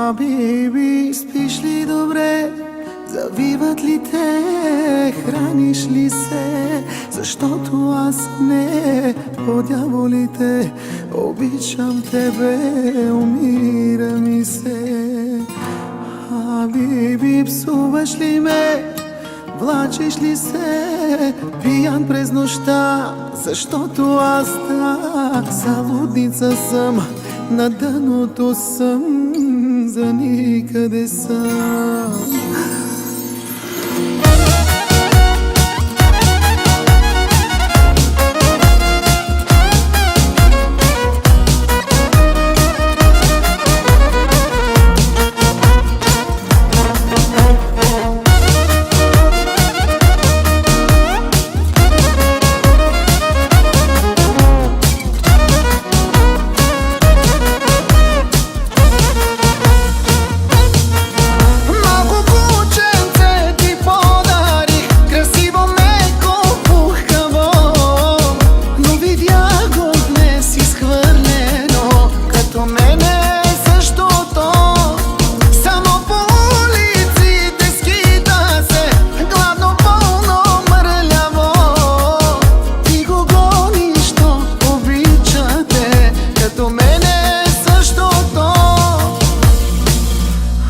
Хабиби, спиш ли добре? Завиват ли те? Храниш ли се? Защото аз не, по дяволите, обичам тебе, умира ми се. Хабиби, псуваш ли ме? Влачиш ли се пиян през нощта? Защото аз залудница съм, на дъното съм, за никъде съм.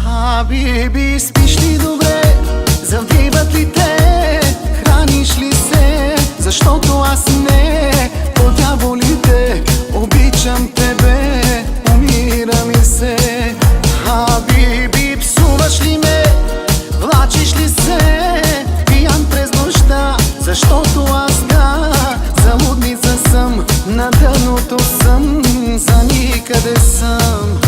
Хабиби, спиш ли добре? Завиват ли те? Храниш ли се? Защото аз не, по дяволите, обичам тебе, умира ми се. Хабиби, псуваш ли ме? Влачиш ли се пиян през нощта? Защото аз залудница съм, на дъното съм, за никъде съм.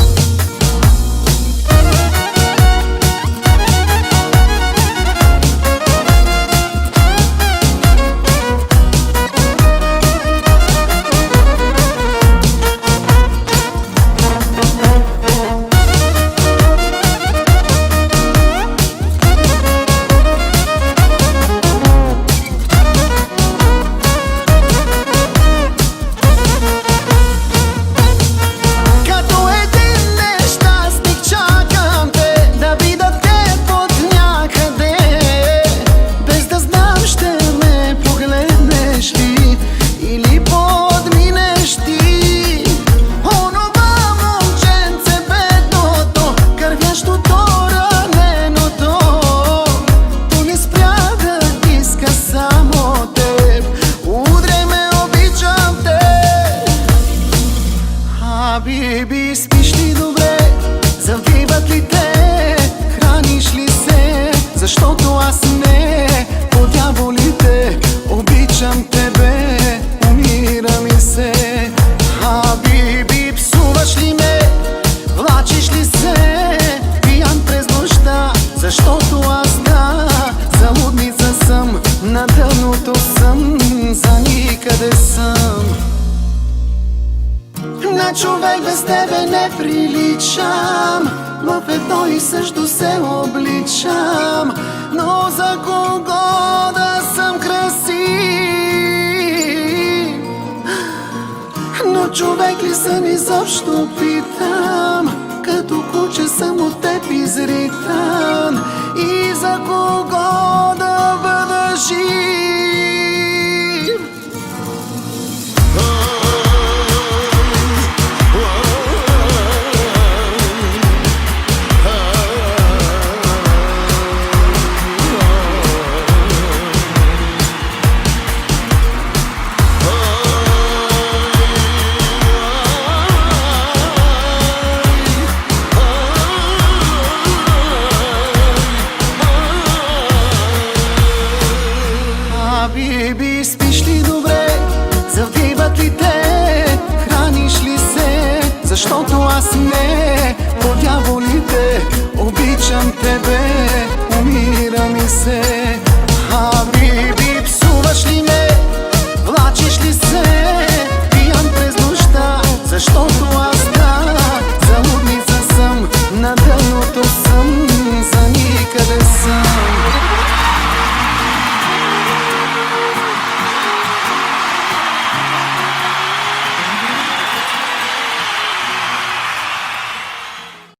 Хабиби, спиш ли добре? Завиват ли те? Храниш ли се? Защото аз не, по дяволите, обичам тебе, умира ми се. Хабиби, псуваш ли ме? Влачиш ли се пиян през нощта? Защото аз залудница съм, на дъното съм, за никъде съм. На човек без тебе не приличам, в едно и също се обличам, но за кого да съм красив? Но човек ли съм изобщо, питам, като куче съм от теб изритан, и за кого да бъда жив? Хабиби, спиш ли добре? Завиват ли те? Храниш ли се? Защото аз не, по дяволите, обичам тебе, умира ми се. Хабиби, псуваш ли ме? Влачиш ли се пиян през нощта? Защото